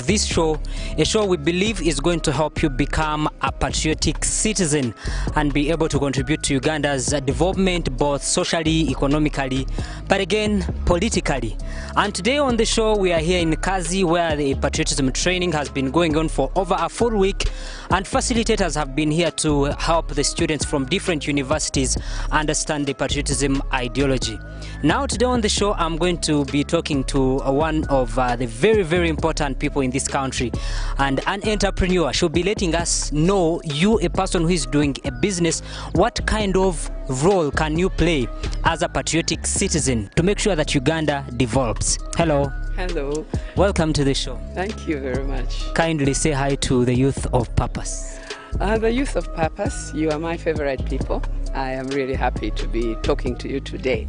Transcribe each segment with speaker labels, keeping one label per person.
Speaker 1: of this show, a show we believe is going to help you become a patriotic citizen and be able to contribute to Uganda's development both socially, economically, but again, politically. And today on the show, we are here in Kazi, where the patriotism training has been going on for over a full week, and facilitators have been here to help the students from different universities understand the patriotism ideology. Now today on the show, I'm going to be talking to one of the very important people in this country, and an entrepreneur. She'll be letting us know, you, a person who is doing a business, what kind of role can you play as a patriotic citizen to make sure that Uganda develops. Hello.
Speaker 2: Hello.
Speaker 1: Welcome to the show.
Speaker 2: Thank you very much.
Speaker 1: Kindly say hi to the youth of Purpose.
Speaker 2: The youth of Purpose, you are my favorite people. I am really happy to be talking to you today.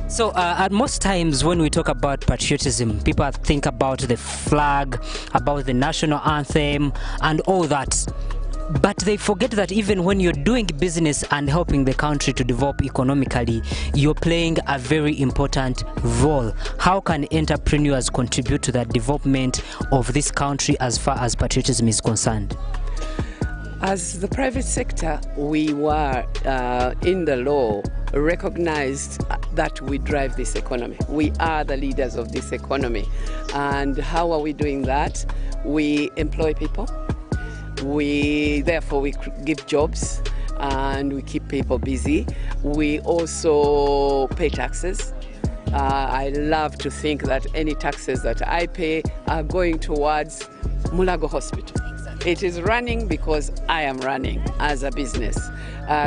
Speaker 1: So at most times when we talk about patriotism, people think about the flag, about the national anthem and all that. But they forget that even when you're doing business and helping the country to develop economically, you're playing a very important role. How can entrepreneurs contribute to the development of this country as far as patriotism is concerned?
Speaker 2: As the private sector, we were in the law recognized that we drive this economy. We are the leaders of this economy. And how are we doing that? We employ people. Therefore we give jobs and we keep people busy. We also pay taxes. I love to think that any taxes that I pay are going towards Mulago Hospital. It is running because I am running as a business.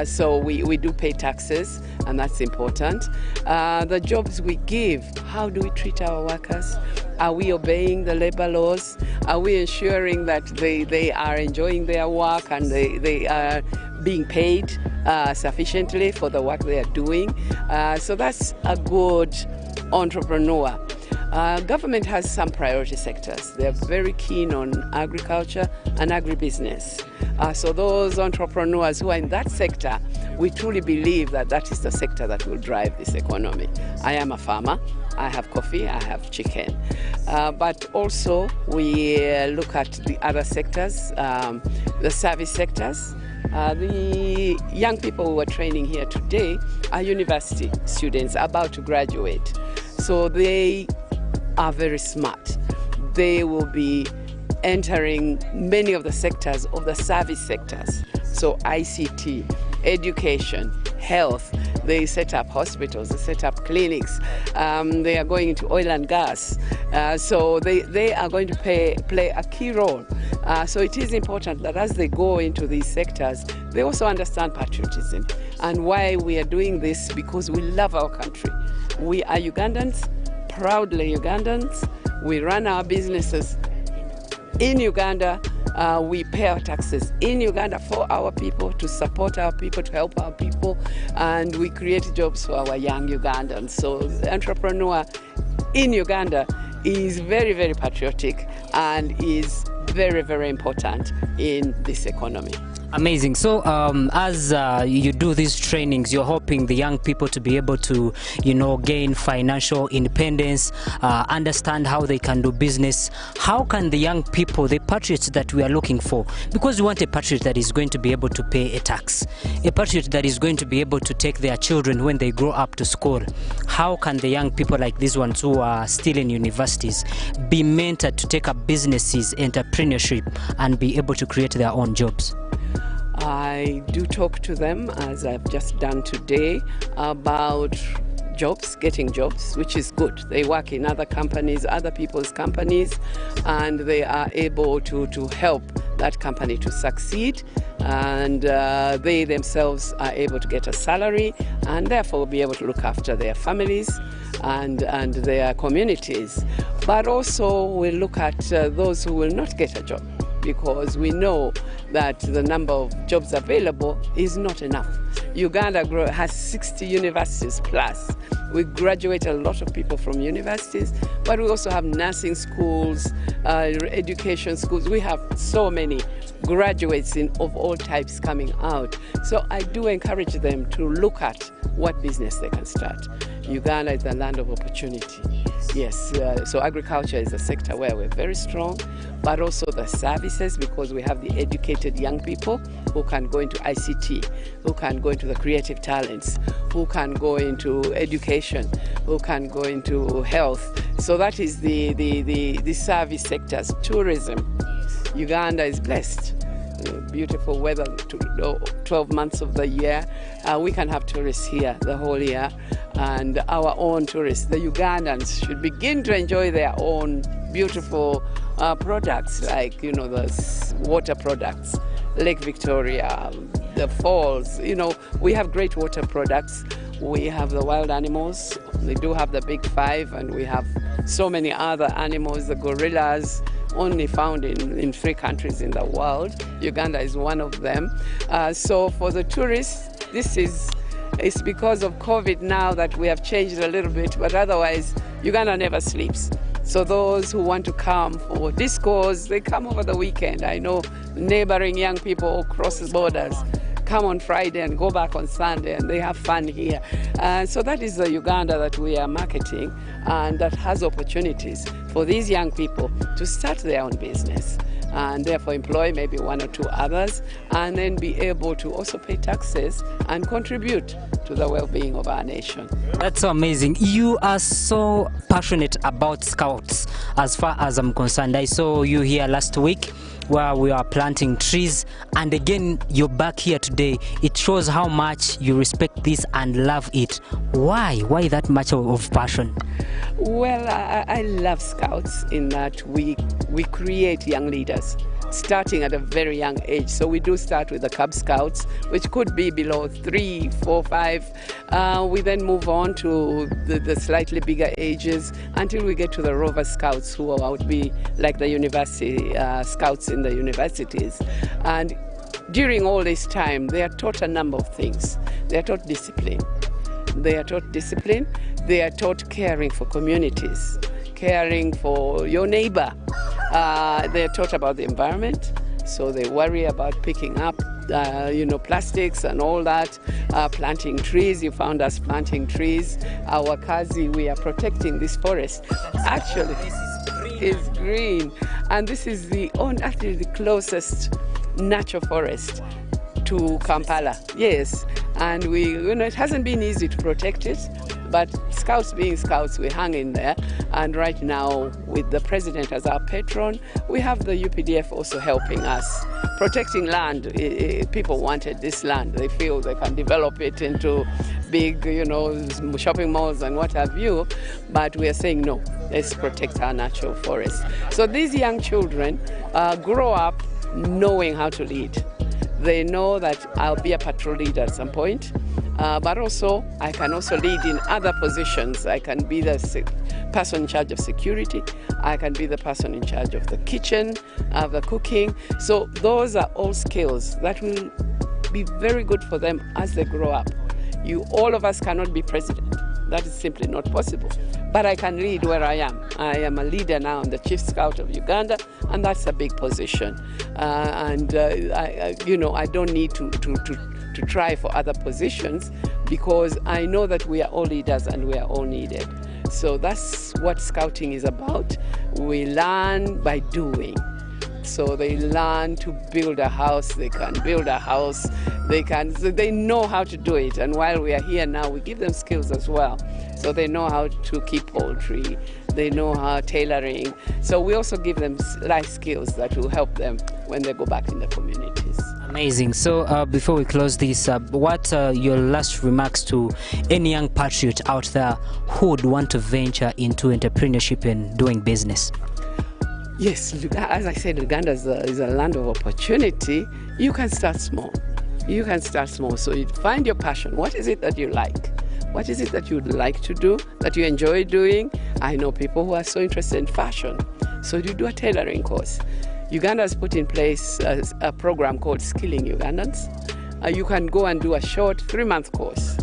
Speaker 2: So we do pay taxes, and that's important. The jobs we give, how do we treat our workers? Are we obeying the labor laws? Are we ensuring that they are enjoying their work and they are being paid sufficiently for the work they are doing? So that's a good entrepreneur. Government has some priority sectors. They're very keen on agriculture and agribusiness. So those entrepreneurs who are in that sector, we truly believe that that is the sector that will drive this economy. I am a farmer. I have coffee, I have chicken. But also we look at the other sectors, the service sectors. The young people who are training here today are university students about to graduate. So they are very smart. They will be entering many of the sectors of the service sectors. So ICT, education, health, they set up hospitals, they set up clinics, they are going into oil and gas. So they are going to play a key role. So it is important that as they go into these sectors, they also understand patriotism and why we are doing this, because we love our country. We are Ugandans, proudly Ugandans. We run our businesses in Uganda. We pay our taxes in Uganda for our people, to support our people, to help our people, and we create jobs for our young Ugandans. So the entrepreneur in Uganda is very patriotic and is very important in this economy.
Speaker 1: Amazing. So as you do these trainings, you're helping the young people to be able to, gain financial independence, understand how they can do business. How can the young people, the patriots that we are looking for, because we want a patriot that is going to be able to pay a tax, a patriot that is going to be able to take their children when they grow up to school, how can the young people like these ones who are still in universities be mentored to take up businesses, entrepreneurship, and be able to create their own jobs?
Speaker 2: I do talk to them, as I've just done today, about jobs, getting jobs, which is good. They work in other companies, other people's companies, and they are able to help that company to succeed, and they themselves are able to get a salary and therefore be able to look after their families and their communities. But also we look at those who will not get a job, because we know that the number of jobs available is not enough. Uganda has 60 universities plus. We graduate a lot of people from universities, but we also have nursing schools, education schools. We have so many graduates of all types coming out. So I do encourage them to look at what business they can start. Uganda is a land of opportunity. Yes, so agriculture is a sector where we're very strong, but also the services, because we have the educated young people who can go into ICT, who can go into the creative talents, who can go into education, who can go into health. So that is the service sectors. Tourism. Uganda is blessed. Beautiful weather 12 months of the year. We can have tourists here the whole year, and our own tourists, the Ugandans, should begin to enjoy their own beautiful products, like the water products, Lake Victoria, the falls. We have great water products. We have the wild animals. We do have the big five, and we have so many other animals, the gorillas, only found in 3 countries in the world. Uganda is one of them. So for the tourists, it's because of COVID now that we have changed a little bit, but otherwise Uganda never sleeps. So those who want to come for discos, they come over the weekend. I know neighboring young people all cross the borders come on Friday and go back on Sunday, and they have fun here. So that is the Uganda that we are marketing, and that has opportunities for these young people to start their own business and therefore employ maybe 1 or 2 others, and then be able to also pay taxes and contribute to the well-being of our nation.
Speaker 1: That's so amazing. You are so passionate about Scouts as far as I'm concerned. I saw you here last week where we are planting trees, and again you're back here today. It shows how much you respect this and love it. Why that much of passion?
Speaker 2: Well, I love Scouts in that we create young leaders starting at a very young age. So we do start with the Cub Scouts, which could be below 3, 4, 5. We then move on to the slightly bigger ages until we get to the Rover Scouts, who would be like the university Scouts in the universities. And during all this time, they are taught a number of things. They are taught discipline. They are taught caring for communities, caring for your neighbor. They're taught about the environment, so they worry about picking up plastics and all that, planting trees. You found us planting trees. Our Kazi, we are protecting this forest. Actually, it's green, and this is actually the closest natural forest to Kampala. Yes, and it hasn't been easy to protect it, but Scouts being Scouts, we hang in there. And right now, with the president as our patron, we have the UPDF also helping us, protecting land. People wanted this land. They feel they can develop it into big, shopping malls and what have you. But we are saying, no, let's protect our natural forest. So these young children grow up knowing how to lead. They know that I'll be a patrol leader at some point, but also I can also lead in other positions. I can be the person in charge of security. I can be the person in charge of the kitchen, of the cooking. So those are all skills that will be very good for them as they grow up. All of us cannot be president. That is simply not possible. But I can lead where I am. I am a leader now. I'm the Chief Scout of Uganda, and that's a big position. I don't need to try for other positions, because I know that we are all leaders and we are all needed. So that's what Scouting is about. We learn by doing. So they learn to build a house. They can build a house. They know how to do it. And while we are here now, we give them skills as well. So they know how to keep poultry. They know how tailoring. So we also give them life skills that will help them when they go back in the communities.
Speaker 1: Amazing. So before we close this, what are your last remarks to any young patriot out there who would want to venture into entrepreneurship and doing business?
Speaker 2: Yes, as I said, Uganda is a land of opportunity. You can start small. So you find your passion. What is it that you like? What is it that you'd like to do, that you enjoy doing? I know people who are so interested in fashion. So you do a tailoring course. Uganda has put in place a program called Skilling Ugandans. You can go and do a short 3-month course,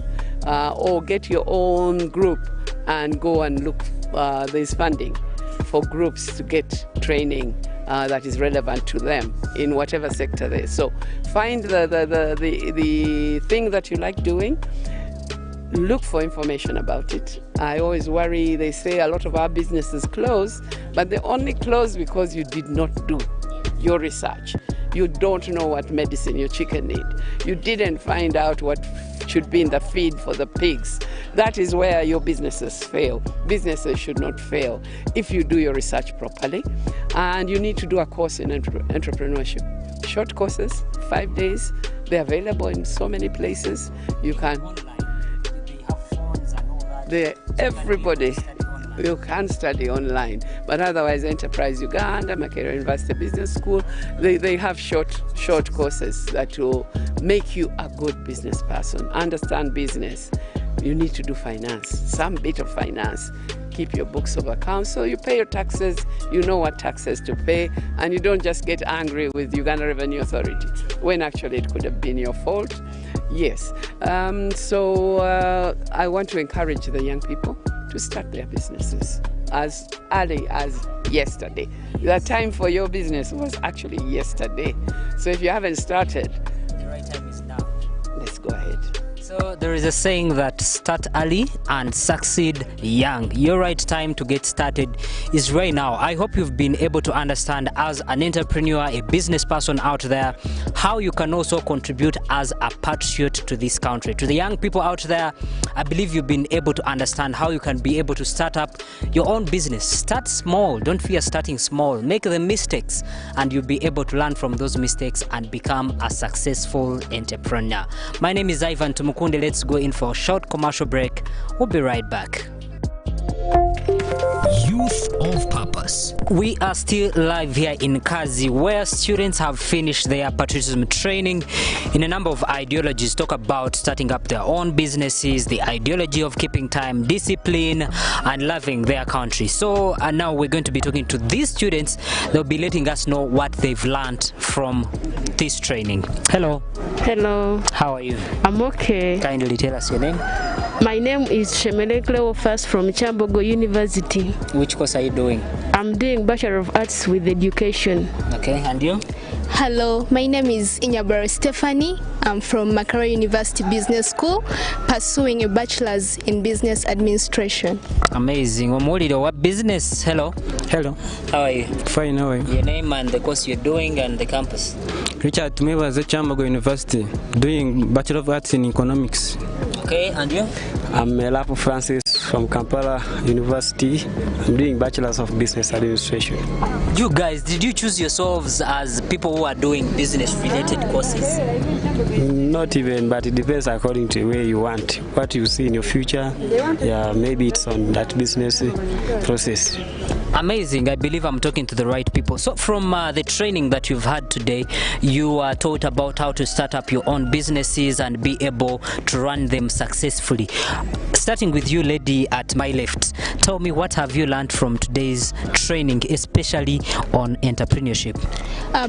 Speaker 2: or get your own group and go and look. There's funding for groups to get training that is relevant to them in whatever sector they're. So find the thing that you like doing, look for information about it. I always worry, they say a lot of our businesses close, but they only close because you did not do your research. You don't know what medicine your chicken need. You didn't find out what should be in the feed for the pigs. That is where your businesses fail. Businesses should not fail if you do your research properly. And you need to do a course in entrepreneurship. Short courses, 5 days. They're available in so many places. You can. Everybody. You can study online, but otherwise Enterprise Uganda, Makerere University Business School, they have short courses that will make you a good business person. Understand business. You need to do finance, some bit of finance. Keep your books of accounts so you pay your taxes, you know what taxes to pay, and you don't just get angry with Uganda Revenue Authority when actually it could have been your fault. Yes, so I want to encourage the young people to start their businesses as early as yesterday. The time for your business was actually yesterday. So if you haven't started,
Speaker 1: the right time is now.
Speaker 2: Let's go ahead.
Speaker 1: So there is a saying that start early and succeed young. Your right time to get started is right now. I hope you've been able to understand as an entrepreneur, a business person out there, how you can also contribute as a patriot to this country. To the young people out there, I believe you've been able to understand how you can be able to start up your own business. Start small. Don't fear starting small. Make the mistakes and you'll be able to learn from those mistakes and become a successful entrepreneur. My name is Ivan Tumukunde. Let's go in for a short commercial break. We'll be right back. Youth of Purpose. We are still live here in Kazi, where students have finished their patriotism training in a number of ideologies. Talk about starting up their own businesses, the ideology of keeping time, discipline, and loving their country. So now we're going to be talking to these students. They'll be letting us know what they've learned from this training. Hello.
Speaker 3: Hello.
Speaker 1: How are you?
Speaker 3: I'm okay.
Speaker 1: Kindly tell us your name.
Speaker 3: My name is Shemele Cleophas from Chambogo University.
Speaker 1: Which course are you doing?
Speaker 3: I'm doing Bachelor of Arts with Education.
Speaker 1: Okay, and you?
Speaker 4: Hello, my name is Inyabara Stephanie. I'm from Makerere University Business School, pursuing a bachelor's in business administration.
Speaker 1: Amazing. Omuliro, what business? Hello.
Speaker 5: Hello.
Speaker 1: How are you?
Speaker 5: Fine, how are you?
Speaker 1: Your name and the course you're doing and the campus.
Speaker 5: Richard Tumewa at Chambogo University, doing Bachelor of Arts in Economics.
Speaker 1: Okay, and you?
Speaker 5: I'm Melapo Francis from Kampala University. I'm doing Bachelor's of Business Administration.
Speaker 1: You guys, did you choose yourselves as people who are doing business-related courses?
Speaker 5: Not even, but it depends according to where you want, what you see in your future. Yeah, maybe it's on that business process.
Speaker 1: Amazing. I believe I'm talking to the right people. So from the training that you've had today, you are taught about how to start up your own businesses and be able to run them successfully. Starting with you, lady at my left, tell me, what have you learned from today's training, especially on entrepreneurship?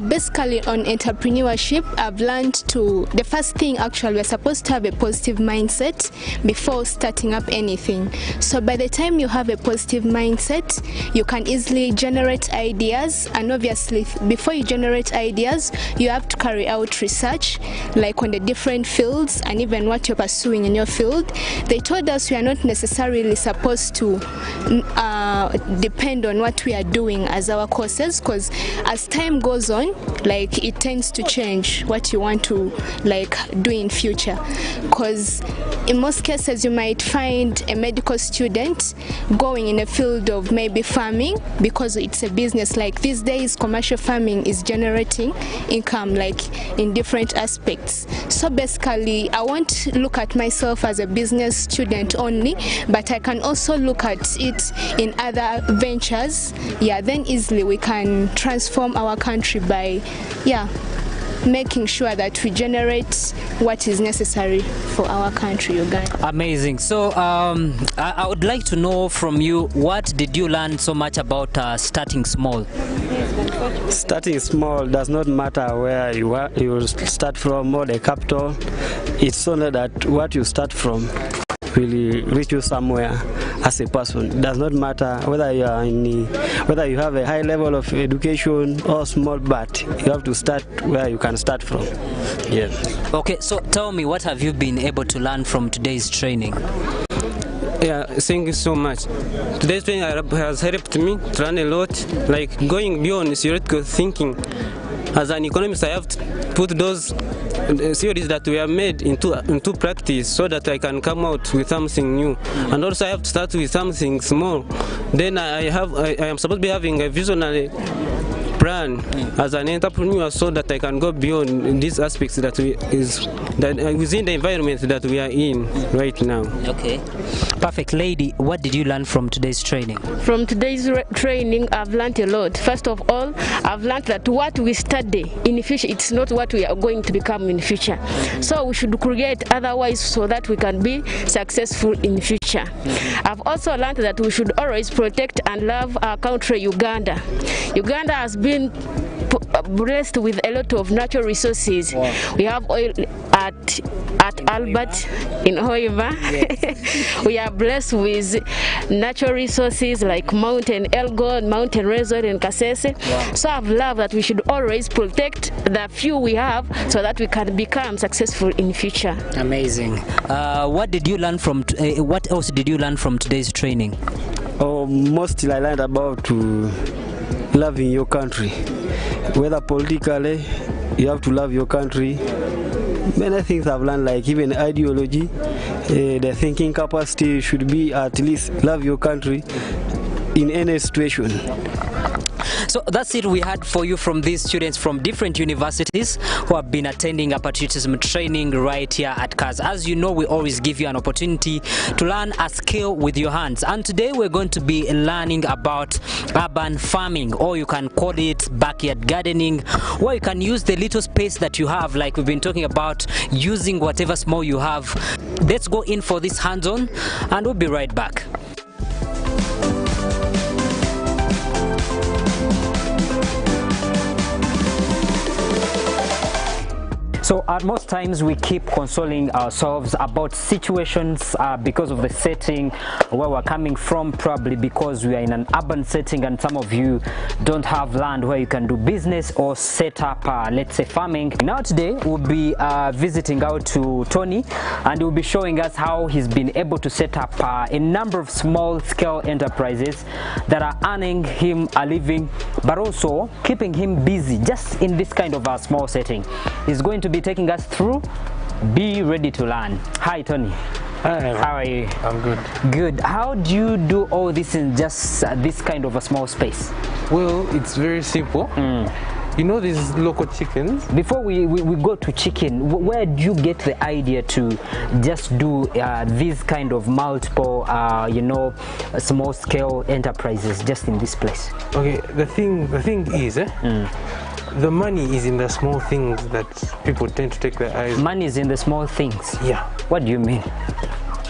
Speaker 4: Basically on entrepreneurship, I've learned the first thing actually, we're supposed to have a positive mindset before starting up anything. So by the time you have a positive mindset, you can easily generate ideas, and obviously before you generate ideas, you have to carry out research, like on the different fields and even what you're pursuing in your field. They told us we are not necessarily supposed to depend on what we are doing as our courses, because as time goes on, like it tends to change what you want to like do in future. Because in most cases you might find a medical student going in a field of maybe farming because it's a business. Like these days commercial farming is generating income like in different aspects. So basically I won't look at myself as a business student only, but I can also look at it in other ventures. Yeah, then easily we can transform our country by making sure that we generate what is necessary for our country, Uganda.
Speaker 1: Amazing. So I would like to know from you, what did you learn so much about starting small?
Speaker 5: Starting small does not matter where you are, you start from or the capital. It's only that what you start from will reach you somewhere, as a person. It does not matter whether you are whether you have a high level of education or small, but you have to start where you can start from. Yeah.
Speaker 1: Okay, so tell me, what have you been able to learn from today's training?
Speaker 6: Yeah, thank you so much. Today's training has helped me to learn a lot, like going beyond theoretical thinking. As an economist, I have to put those theories that we have made into practice so that I can come out with something new. And also I have to start with something small. Then I am supposed to be having a visionary plan as an entrepreneur so that I can go beyond these aspects that within the environment that we are in right now.
Speaker 1: Okay, perfect. Lady, what did you learn from today's training?
Speaker 3: From today's training, I've learned a lot. First of all, I've learned that what we study in the future, it's not what we are going to become in the future. So we should create otherwise so that we can be successful in the future. I've also learned that we should always protect and love our country, Uganda. Uganda has been blessed with a lot of natural resources. Wow. We have oil at Albert in Hoiva. Yes. We are blessed with natural resources like Mountain Elgon, Mountain Resort and Kasese. Wow. So I've learned that we should always protect the few we have so that we can become successful in the future.
Speaker 1: Amazing. What did you learn from? What else did you learn from today's training?
Speaker 5: Oh, mostly I learned about loving your country. Whether politically, you have to love your country. Many things I've learned, like even ideology, the thinking capacity should be at least love your country in any situation.
Speaker 1: So that's it we had for you from these students from different universities who have been attending a patriotism training right here at CAS. As you know, we always give you an opportunity to learn a skill with your hands. And today we're going to be learning about urban farming, or you can call it backyard gardening, where you can use the little space that you have, like we've been talking about, using whatever small you have. Let's go in for this hands-on and we'll be right back. So at most times we keep consoling ourselves about situations because of the setting where we're coming from, probably because we are in an urban setting and some of you don't have land where you can do business or set up, let's say, farming. Now today we'll be visiting out to Tony, and he'll be showing us how he's been able to set up a number of small-scale enterprises that are earning him a living, but also keeping him busy just in this kind of a small setting. He's going to be taking us through. Be ready to learn. Hi Tony.
Speaker 6: Hi.
Speaker 1: How are you?
Speaker 6: I'm good.
Speaker 1: Good. How do you do all this in just this kind of a small space?
Speaker 6: Well, it's very simple. You know these local chickens?
Speaker 1: Before we go to chicken, where do you get the idea to just do these kind of multiple, you know, small scale enterprises just in this place?
Speaker 6: Okay, the thing is, the money is in the small things that people tend to take their eyes.
Speaker 1: Money is in the small things?
Speaker 6: Yeah.
Speaker 1: What do you mean?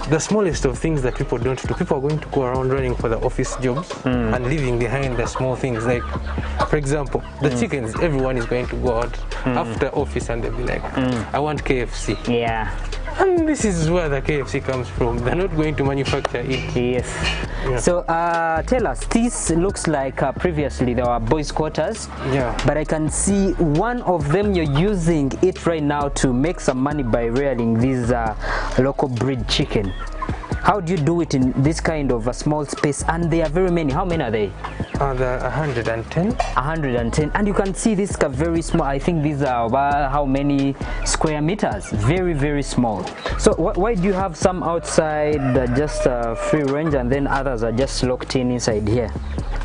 Speaker 6: The smallest of things that people don't do. People are going to go around running for the office jobs and leaving behind the small things. Like, for example, the chickens, everyone is going to go out after office and they'll be like, I want KFC.
Speaker 1: Yeah.
Speaker 6: And this is where the KFC comes from. They're not going to manufacture it.
Speaker 1: Yes. Yeah. So tell us, this looks like previously there were boys' quarters. Yeah. But I can see one of them you're using it right now to make some money by rearing these local breed chicken. How do you do it in this kind of a small space? And there are very many. How many are they?
Speaker 6: There are 110.
Speaker 1: 110. And you can see these are very small. I think these are about how many square meters? Very, very small. So why do you have some outside just free range and then others are just locked in inside here?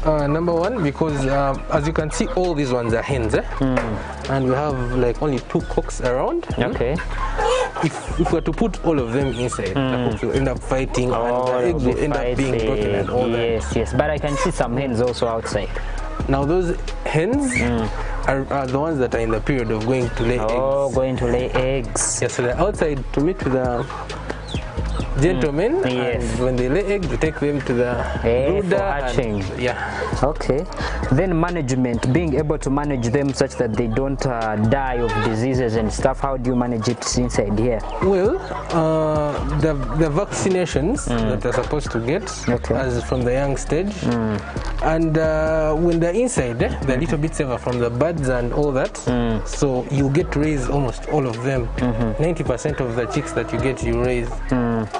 Speaker 6: Number one, because as you can see, all these ones are hens, and we have like only 2 cocks around.
Speaker 1: Okay.
Speaker 6: If we were to put all of them inside, the cocks will end up fighting, and the eggs will end up being broken and all that.
Speaker 1: Yes, but I can see some hens also outside.
Speaker 6: Now those hens are the ones that are in the period of going to lay eggs.
Speaker 1: Oh, going to lay eggs.
Speaker 6: Yeah, so they're outside to meet the
Speaker 7: gentlemen.
Speaker 1: Yes.
Speaker 7: And when they lay eggs, we take them to the brooder.
Speaker 1: For hatching.
Speaker 7: Yeah.
Speaker 1: Okay. Then management, being able to manage them such that they don't die of diseases and stuff. How do you manage it inside here?
Speaker 7: Well, the vaccinations that they're supposed to get as from the young stage, and when they're inside, they're a little bit safer from the birds and all that. So you get to raise almost all of them. 90% of the chicks that you get, you raise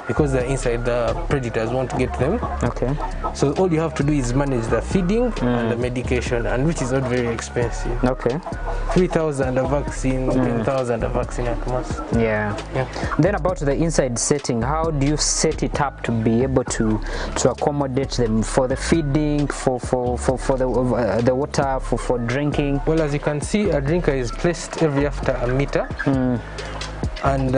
Speaker 7: because they're inside. The predators won't get them. Okay. So all you have to do is manage the feeding and the medication, and which is not very expensive. Okay. 3,000 a vaccine, 10,000 a vaccine at most.
Speaker 1: Yeah. Then about the inside setting, how do you set it up to be able to accommodate them for the feeding, for the water, for drinking?
Speaker 7: Well, as you can see, a drinker is placed every after a meter, and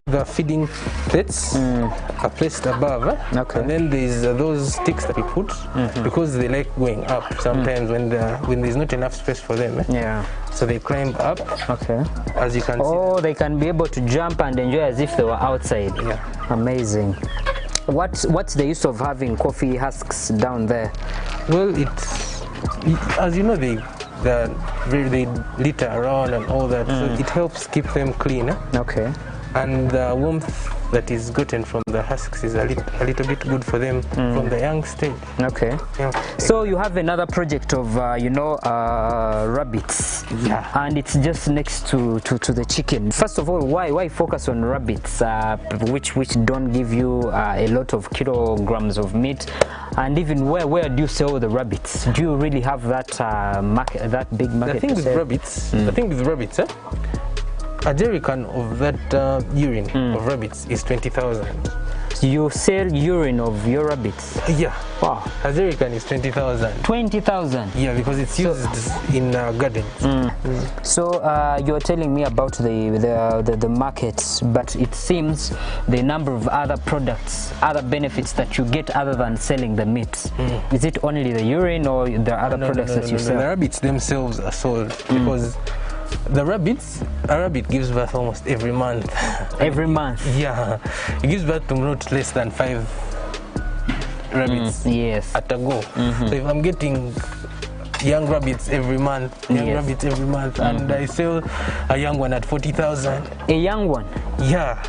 Speaker 7: the feeding plates are placed above, and then there's those sticks that we put because they like going up sometimes when there's not enough space for them. So they climb up. Okay. As you can see.
Speaker 1: Oh, they can be able to jump and enjoy as if they were outside. Yeah. Amazing. What's the use of having coffee husks down there?
Speaker 7: Well, as you know, they litter around and all that, so it helps keep them clean. Okay. And the warmth that is gotten from the husks is a little bit good for them from the young stage. Okay. Yeah.
Speaker 1: So you have another project of rabbits. Yeah. And it's just next to the chicken. First of all, why focus on rabbits, which don't give you a lot of kilograms of meat? And even where do you sell the rabbits? Do you really have that market, that big market?
Speaker 7: The thing with rabbits, a jerrycan of that urine of rabbits is 20,000.
Speaker 1: You sell urine of your rabbits?
Speaker 7: Yeah.
Speaker 1: Wow.
Speaker 7: A jerrycan is 20,000.
Speaker 1: 20,000?
Speaker 7: Yeah, because it's used in gardens.
Speaker 1: So you're telling me about the markets, but it seems the number of other products, other benefits that you get other than selling the meat. Is it only the urine, or the other products that you sell?
Speaker 7: The rabbits themselves are sold because a rabbit gives birth almost every month.
Speaker 1: Every month?
Speaker 7: Yeah. It gives birth to not less than 5 rabbits at a go. So if I'm getting young rabbits every month, and I sell a young one at 40,000.
Speaker 1: A young one?
Speaker 7: Yeah.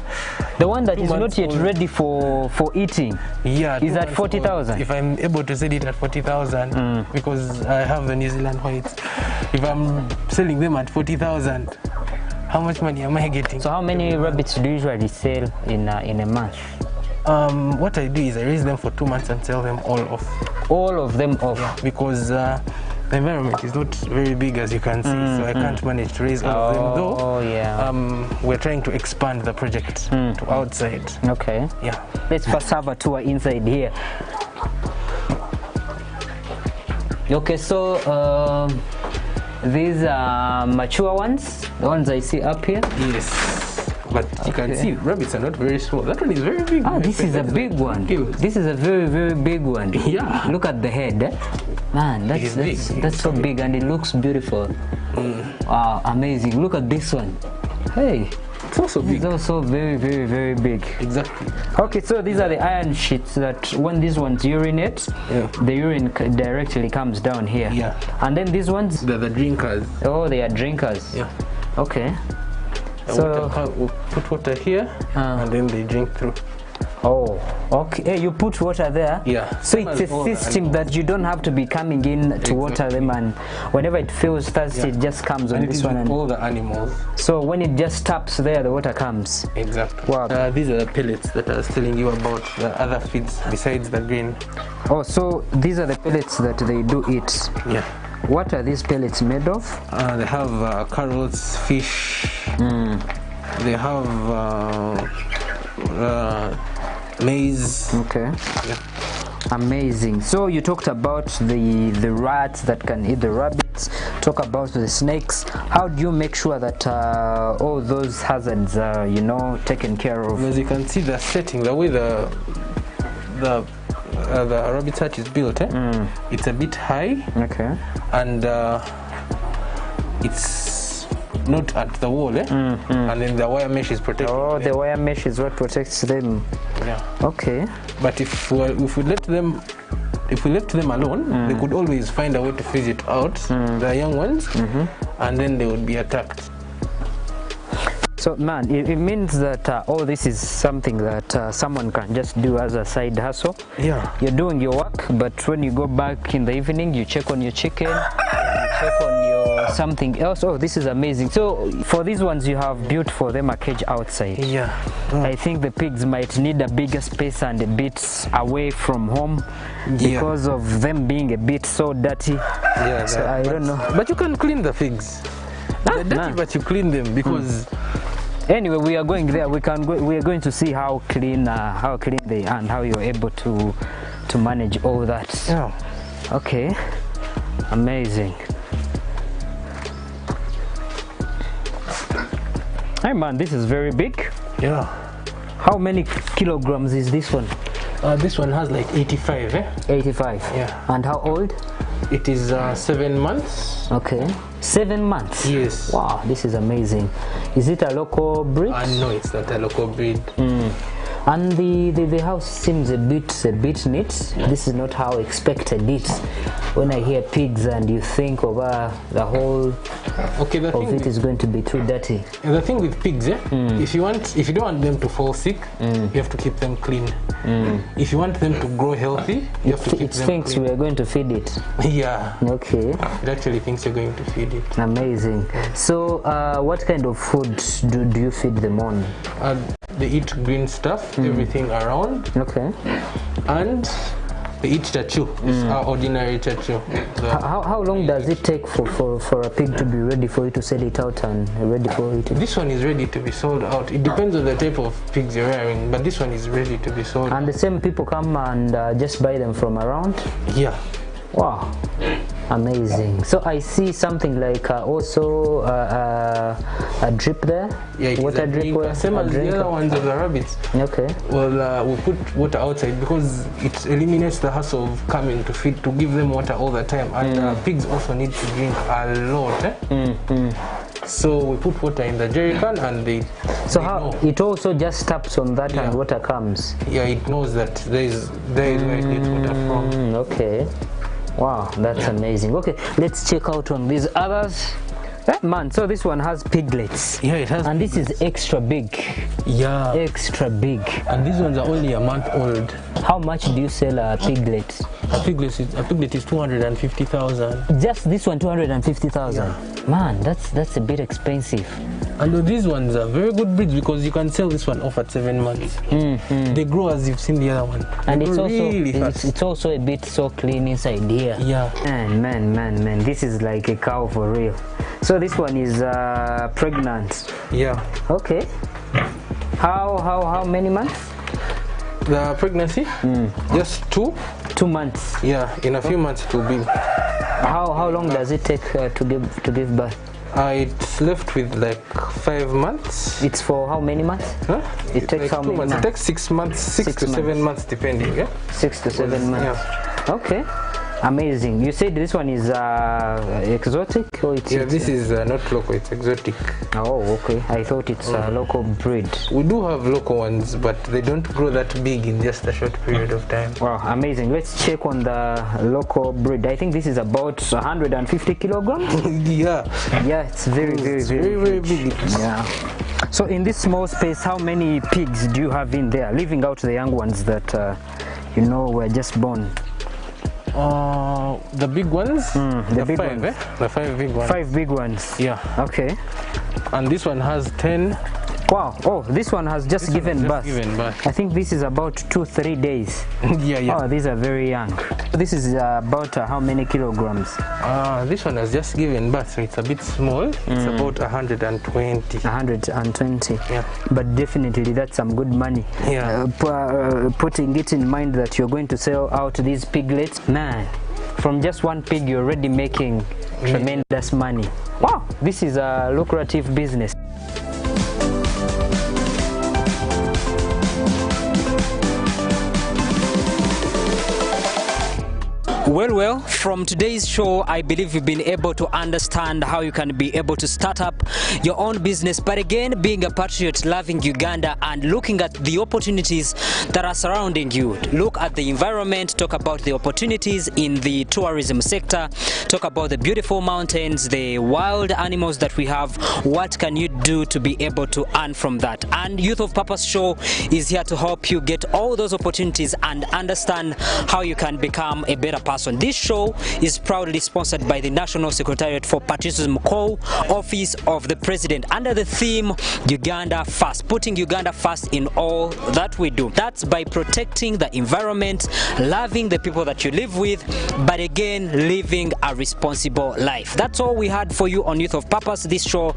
Speaker 1: The one that is not yet ready for eating?
Speaker 7: Yeah.
Speaker 1: Is at 40,000?
Speaker 7: If I'm able to sell it at 40,000, because I have the New Zealand whites, if I'm selling them at 40,000, how much money am I getting?
Speaker 1: So how many rabbits do you usually sell in a month?
Speaker 7: What I do is I raise them for 2 months and sell them all off.
Speaker 1: All of them off?
Speaker 7: Yeah, because the environment is not very big, as you can see, so I can't manage to raise all of them, though we're trying to expand the project to outside.
Speaker 1: Okay.
Speaker 7: Yeah.
Speaker 1: Let's first have a tour inside here. Okay, so these are mature ones, the ones I see up here?
Speaker 7: Yes. But you can see rabbits are not very small. That one is very big.
Speaker 1: Ah, this is a big one. This is a very, very big one.
Speaker 7: Yeah.
Speaker 1: Look at the head. Man, that's so big, and it looks beautiful. Wow, amazing. Look at this one. Hey.
Speaker 7: It's also big.
Speaker 1: It's also very, very, very big.
Speaker 7: Exactly.
Speaker 1: Okay, so these are the iron sheets that when these ones urinate, the urine directly comes down here. Yeah. And then these ones?
Speaker 7: They're the drinkers.
Speaker 1: Oh, they are drinkers.
Speaker 7: Yeah.
Speaker 1: Okay.
Speaker 7: So we'll put water here, and then they drink through.
Speaker 1: Oh, okay. Hey, you put water there?
Speaker 7: Yeah.
Speaker 1: So it's a system that you don't have to be coming in to water them, and whenever it feels thirsty, it just comes on this one.
Speaker 7: And all the animals.
Speaker 1: So when it just taps there, the water comes?
Speaker 7: Exactly.
Speaker 1: Wow.
Speaker 7: These are the pellets that I was telling you about, the other feeds besides the grain.
Speaker 1: Oh, so these are the pellets that they do eat?
Speaker 7: Yeah.
Speaker 1: What are these pellets made of?
Speaker 7: They have carrots, fish. They have maize.
Speaker 1: Okay.
Speaker 7: Yeah.
Speaker 1: Amazing. So you talked about the rats that can eat the rabbits. Talk about the snakes. How do you make sure that all those hazards are, taken care of?
Speaker 7: As you can see, the setting, the way the rabbit hutch is built, it's a bit high.
Speaker 1: Okay.
Speaker 7: And it's not at the wall, and then the wire mesh is protecting
Speaker 1: Oh,
Speaker 7: them.
Speaker 1: the wire mesh is what protects them.
Speaker 7: Yeah.
Speaker 1: Okay.
Speaker 7: But if we left them alone, they could always find a way to phase it out, the young ones, and then they would be attacked.
Speaker 1: So man, it means that all this is something that someone can just do as a side hustle.
Speaker 7: Yeah.
Speaker 1: You're doing your work, but when you go back in the evening, you check on your chicken, you check on your something else. Oh, this is amazing. So for these ones, you have built for them a cage outside.
Speaker 7: Yeah.
Speaker 1: I think the pigs might need a bigger space and a bit away from home because of them being a bit so dirty.
Speaker 7: Yeah.
Speaker 1: So I don't know.
Speaker 7: But you can clean the pigs. They're dirty, but you clean them because.
Speaker 1: Anyway, we are going there. We are going to see how clean they are and how you're able to manage all that.
Speaker 7: Yeah.
Speaker 1: Okay. Amazing. Hey man, this is very big.
Speaker 7: Yeah.
Speaker 1: How many kilograms is this one?
Speaker 7: This one has like 85.
Speaker 1: 85.
Speaker 7: Yeah.
Speaker 1: And how old?
Speaker 7: It is 7 months.
Speaker 1: Okay. 7 months.
Speaker 7: Yes.
Speaker 1: Wow, this is amazing. Is it a local breed?
Speaker 7: No, it's not a local breed.
Speaker 1: And the house seems a bit neat. This is not how I expected it. When I hear pigs and you think of the whole of it is going to be too dirty.
Speaker 7: The thing with pigs, if you don't want them to fall sick, you have to keep them clean. If you want them to grow healthy, you have to keep them clean. It
Speaker 1: thinks we are going to feed it.
Speaker 7: Yeah.
Speaker 1: Okay.
Speaker 7: It actually thinks you're going to feed it.
Speaker 1: Amazing. So what kind of food do you feed them on?
Speaker 7: They eat green stuff, everything around.
Speaker 1: Okay.
Speaker 7: And they eat chachu. It's our ordinary chachu.
Speaker 1: How long does it take for a pig to be ready for you to sell it out and ready for eating?
Speaker 7: This one is ready to be sold out. It depends on the type of pigs you're rearing, but this one is ready to be sold.
Speaker 1: And the same people come and just buy them from around?
Speaker 7: Yeah.
Speaker 1: Wow. Amazing. So I see something like also a drip there.
Speaker 7: Yeah, it
Speaker 1: water
Speaker 7: is a
Speaker 1: drip.
Speaker 7: drinker, same as the other ones of the rabbits.
Speaker 1: Okay.
Speaker 7: Well, we put water outside because it eliminates the hassle of coming to feed, to give them water all the time. And pigs also need to drink a lot. So we put water in the jerry can and they.
Speaker 1: So how it also just taps on that and water comes.
Speaker 7: Yeah, it knows that there is where it needs water from.
Speaker 1: Okay. Wow, that's amazing. Okay, let's check out on these others. Man, so this one has piglets.
Speaker 7: Yeah, it has.
Speaker 1: And this is extra big.
Speaker 7: Yeah.
Speaker 1: Extra big.
Speaker 7: And these ones are only a month old.
Speaker 1: How much do you sell a piglet?
Speaker 7: A piglet is 250,000.
Speaker 1: Just this one, 250,000.
Speaker 7: Yeah.
Speaker 1: Man, that's a bit expensive.
Speaker 7: And these ones are very good breeds because you can sell this one off at 7 months. They grow as you've seen the other one.
Speaker 1: And
Speaker 7: it's also really
Speaker 1: it's also a bit so clean inside here.
Speaker 7: Yeah.
Speaker 1: Man, this is like a cow for real. So this one is pregnant.
Speaker 7: Yeah.
Speaker 1: Okay. How many months?
Speaker 7: The pregnancy? Just 2
Speaker 1: months.
Speaker 7: Yeah, in a few months it will be.
Speaker 1: How long does it take to give birth?
Speaker 7: It's left with like 5 months.
Speaker 1: It's for how many months?
Speaker 7: Huh?
Speaker 1: It takes
Speaker 7: like
Speaker 1: how many months?
Speaker 7: It takes 6 months, 6 to 7 months depending. Yeah?
Speaker 1: 6 to 7 months.
Speaker 7: Yeah.
Speaker 1: Okay. Amazing. You said this one is exotic, or it's
Speaker 7: this is not local, it's exotic.
Speaker 1: Oh, okay. I thought it's a local breed.
Speaker 7: We do have local ones, but they don't grow that big in just a short period of time.
Speaker 1: Wow, amazing. Let's check on the local breed. I think this is about 150 kilograms.
Speaker 7: Yeah.
Speaker 1: Yeah, it's very
Speaker 7: big.
Speaker 1: Yeah. So in this small space, how many pigs do you have in there, leaving out the young ones that were just born?
Speaker 7: The big ones?
Speaker 1: The big
Speaker 7: five,
Speaker 1: ones.
Speaker 7: The 5 big ones.
Speaker 1: 5 big ones.
Speaker 7: Yeah.
Speaker 1: Okay.
Speaker 7: And this one has 10.
Speaker 1: Wow. Oh, this one has just given birth. I think this is about 2-3 days.
Speaker 7: Yeah.
Speaker 1: Oh, these are very young. This is about how many kilograms?
Speaker 7: This one has just given birth, so it's a bit small. It's about 120.
Speaker 1: 120.
Speaker 7: Yeah.
Speaker 1: But definitely that's some good money.
Speaker 7: Yeah.
Speaker 1: Putting it in mind that you're going to sell out these piglets, man, from just one pig you're already making tremendous money. Wow, this is a lucrative business. Well, from today's show, I believe you've been able to understand how you can be able to start up your own business. But again, being a patriot, loving Uganda and looking at the opportunities that are surrounding you. Look at the environment, talk about the opportunities in the tourism sector, talk about the beautiful mountains, the wild animals that we have. What can you do to be able to earn from that? And Youth of Purpose Show is here to help you get all those opportunities and understand how you can become a better person. This show is proudly sponsored by the National Secretariat for Patriotism Co. Office of the President under the theme Uganda First, putting Uganda first in all that we do. That's by protecting the environment, loving the people that you live with, but again, living a responsible life. That's all we had for you on Youth of Purpose, this show.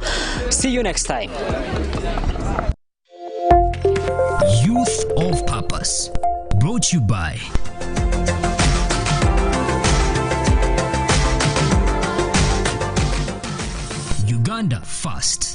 Speaker 1: See you next time.
Speaker 8: Youth of Purpose, brought to you by Uganda First.